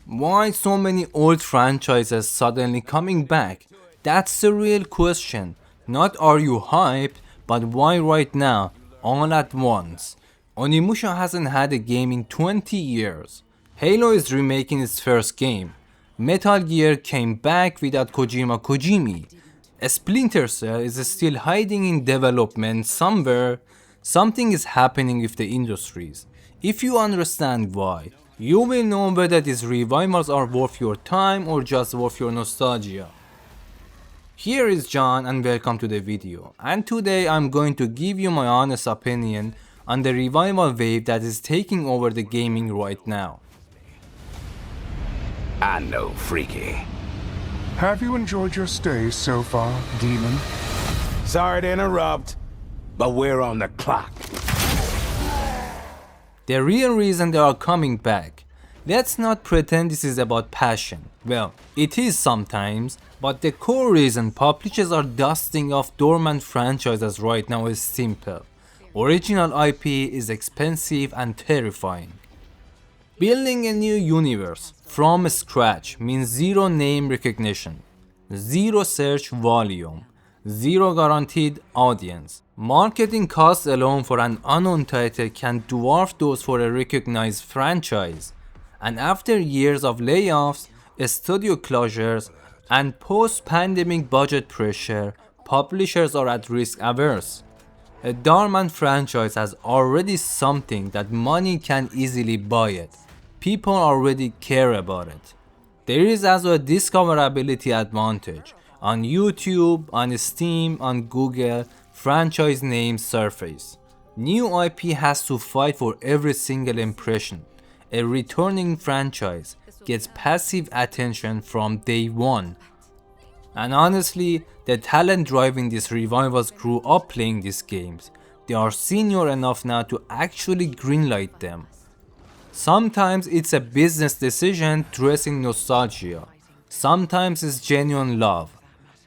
Why so many old franchises suddenly coming back? That's the real question. Not are you hyped, but why right now, all at once? Onimusha hasn't had a game in 20 years. Halo is remaking its first game. Metal Gear came back without Kojima. Splinter Cell is still hiding in development somewhere. Something is happening with the industries. If you understand why, you will know whether these revivals are worth your time or just worth your nostalgia. Here is John and welcome to the video. And today I'm going to give you my honest opinion on the revival wave that is taking over the gaming right now. I know, freaky. Have you enjoyed your stay so far, Demon? Sorry to interrupt, but we're on the clock. The real reason they are coming back. Let's not pretend this is about passion. Well, it is sometimes, but the core reason publishers are dusting off dormant franchises right now is simple. Original IP is expensive and terrifying. Building a new universe from scratch means zero name recognition, zero search volume, zero guaranteed audience. Marketing costs alone for an unknown title can dwarf those for a recognized franchise. And after years of layoffs, studio closures, and post-pandemic budget pressure, publishers are at risk averse. A dormant franchise has already something that money can easily buy it. People already care about it. There is also a discoverability advantage. On YouTube, on Steam, on Google, franchise names surface. New IP has to fight for every single impression. A returning franchise gets passive attention from day one. And honestly, the talent driving these revivals grew up playing these games. They are senior enough now to actually greenlight them. Sometimes it's a business decision dressing nostalgia. Sometimes it's genuine love.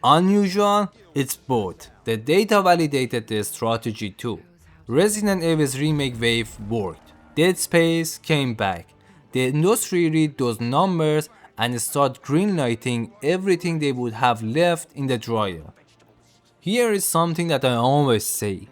Unusual, it's both. The data validated the strategy too. Resident Evil's remake wave worked. Dead Space came back. The industry read those numbers and start greenlighting everything they would have left in the dryer. Here is something that I always say.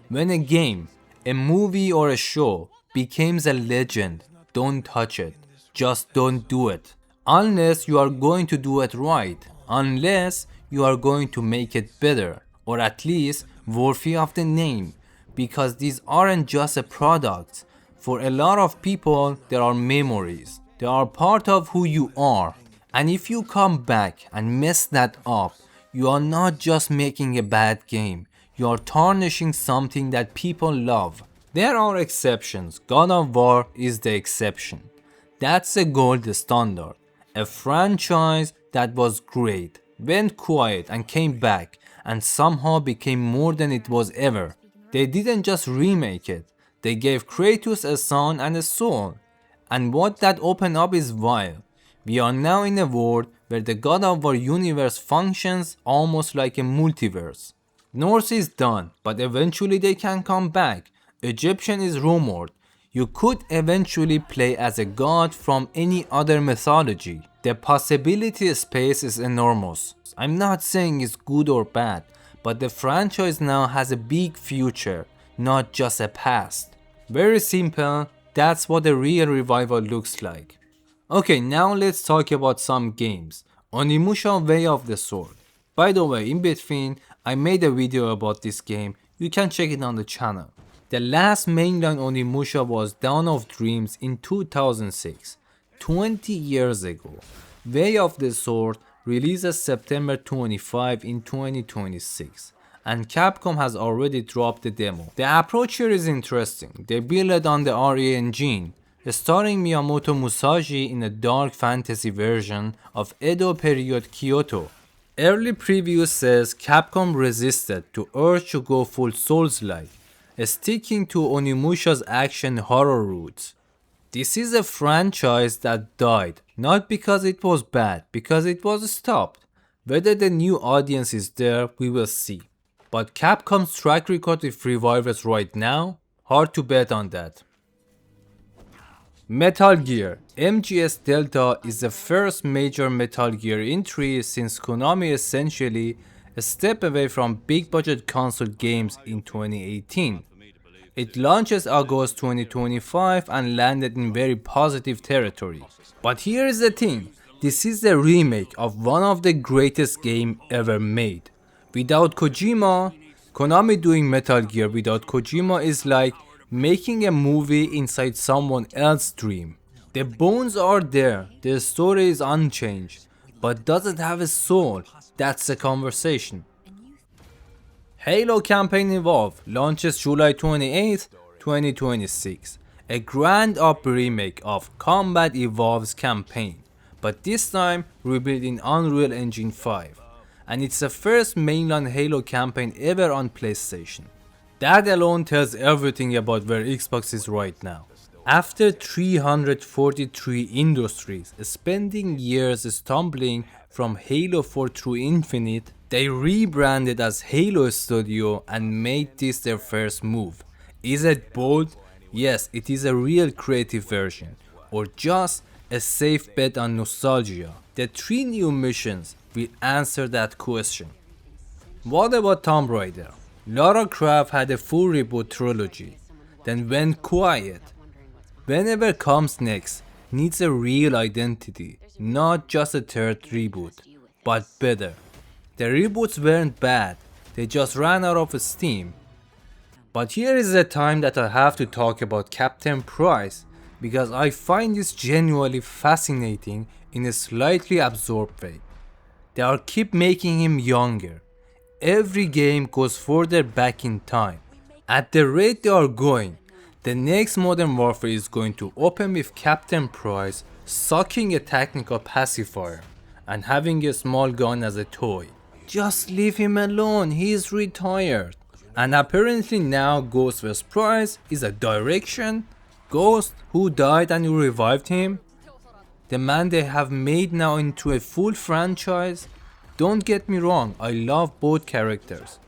When a game, a movie or a show becomes a legend, don't touch it. Just don't do it. Unless you are going to do it right. Unless you are going to make it better. Or at least worthy of the name. Because these aren't just a product. For a lot of people, there are memories. They are part of who you are. And if you come back and mess that up, you are not just making a bad game. You are tarnishing something that people love. There are exceptions. God of War is the exception. That's a gold standard. A franchise that was great, went quiet and came back and somehow became more than it was ever. They didn't just remake it. They gave Kratos a son and a soul. And what that opened up is wild. We are now in a world where the God of War universe functions almost like a multiverse. Norse is done, but eventually they can come back. Egyptian is rumored. You could eventually play as a god from any other mythology. The possibility space is enormous. I'm not saying it's good or bad, but the franchise now has a big future, not just a past. Very simple, that's what a real revival looks like. Okay, now let's talk about some games. Onimusha Way of the Sword. By the way, in between, I made a video about this game, you can check it on the channel. The last mainline Onimusha was Dawn of Dreams in 2006, 20 years ago. Way of the Sword releases September 25 in 2026, and Capcom has already dropped the demo. The approach here is interesting. They build it on the RE engine, starring Miyamoto Musashi in a dark fantasy version of Edo period Kyoto. Early preview says Capcom resisted to urge to go full Souls-like, sticking to Onimusha's action horror roots. This is a franchise that died, not because it was bad, because it was stopped. Whether the new audience is there, we will see. But Capcom's track record with revivals right now, hard to bet on that. Metal Gear, MGS Delta is the first major Metal Gear entry since Konami essentially stepped away from big budget console games in 2018. It launches August 2025 and landed in very positive territory. But here is the thing, this is the remake of one of the greatest games ever made. Without Kojima, Konami doing Metal Gear without Kojima is like making a movie inside someone else's dream. The bones are there, the story is unchanged, but does it have a soul? That's the conversation. Halo Campaign Evolve launches July 28, 2026, a grand up remake of Combat Evolve's campaign, but this time rebuilt in Unreal Engine 5, and it's the first mainline Halo campaign ever on PlayStation. That alone tells everything about where Xbox is right now. After 343 industries spending years stumbling from Halo 4 through Infinite, they rebranded as Halo Studio and made this their first move. Is it bold? Yes, it is a real creative version, or just a safe bet on nostalgia. The 3 new missions will answer that question. What about Tomb Raider? Lara Croft had a full reboot trilogy, then went quiet. Whenever comes next, needs a real identity, not just a third reboot, but better. The reboots weren't bad, they just ran out of steam. But here is the time that I have to talk about Captain Price, because I find this genuinely fascinating in a slightly absurd way. They are keep making him younger. Every game goes further back in time. At the rate they are going, the next Modern Warfare is going to open with Captain Price sucking a technical pacifier and having a small gun as a toy. Just leave him alone, he is retired. And apparently now Ghost vs Price is a direction. Ghost, who died and you revived him? The man they have made now into a full franchise? Don't get me wrong, I love both characters.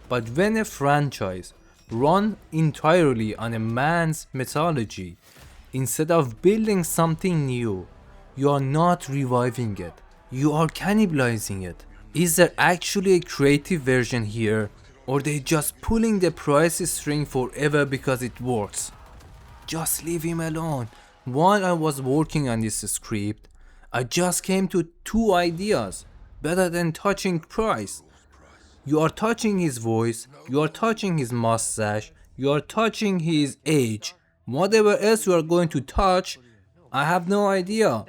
But when a franchise run entirely on a man's mythology, instead of building something new, you are not reviving it, you are cannibalizing it. Is there actually a creative version here, or they just pulling the price string forever because it works? Just leave him alone. While I was working on this script, I just came to 2 ideas better than touching Price. You are touching his voice, you are touching his mustache, you are touching his age. Whatever else you are going to touch, I have no idea.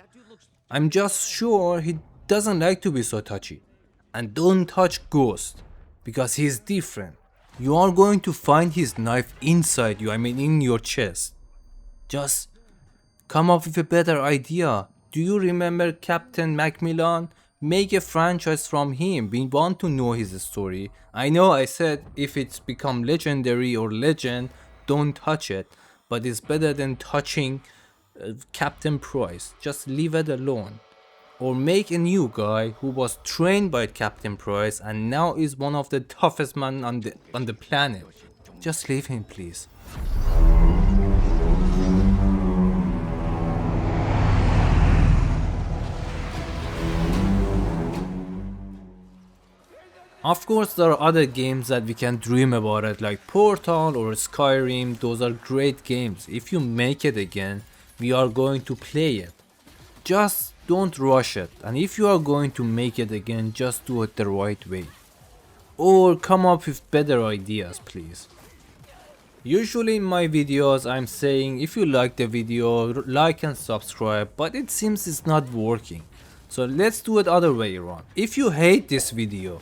I'm just sure he doesn't like to be so touchy. And don't touch Ghost, because he's different. You are going to find his knife inside you, I mean in your chest. Just come up with a better idea. Do you remember Captain Macmillan? Make a franchise from him. We want to know his story. I know I said if it's become legendary or legend, don't touch it. But it's better than touching Captain Price. Just leave it alone. Or make a new guy who was trained by Captain Price and now is one of the toughest men on the planet. Just leave him, please. Of course there are other games that we can dream about it, like Portal or Skyrim. Those are great games. If you make it again, we are going to play it. Just don't rush it, and if you are going to make it again, just do it the right way. Or come up with better ideas, please. Usually in my videos I'm saying if you like the video, like and subscribe, but it seems it's not working. So let's do it other way around. If you hate this video,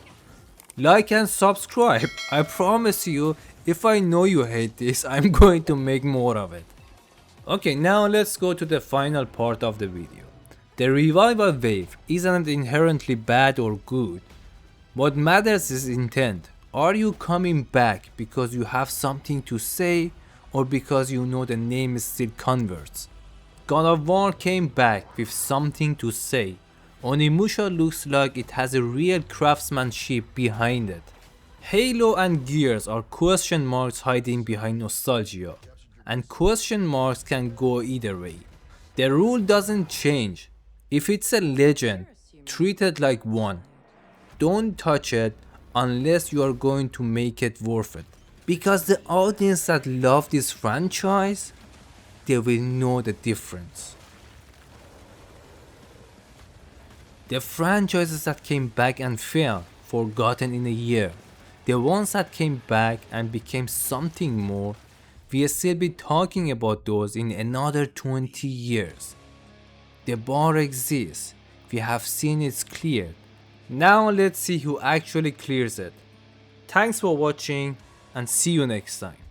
like and subscribe. I promise you, if I know you hate this, I'm going to make more of it. Okay, now let's go to the final part of the video. The revival wave isn't inherently bad or good. What matters is intent. Are you coming back because you have something to say, or because you know the name still converts? God of War came back with something to say. Onimusha looks like it has a real craftsmanship behind it. Halo and Gears are question marks hiding behind nostalgia, and question marks can go either way. The rule doesn't change. If it's a legend, treat it like one. Don't touch it unless you are going to make it worth it. Because the audience that love this franchise, they will know the difference. The franchises that came back and failed, forgotten in a year. The ones that came back and became something more, we'll still be talking about those in another 20 years. The bar exists, we have seen it's cleared. Now let's see who actually clears it. Thanks for watching and see you next time.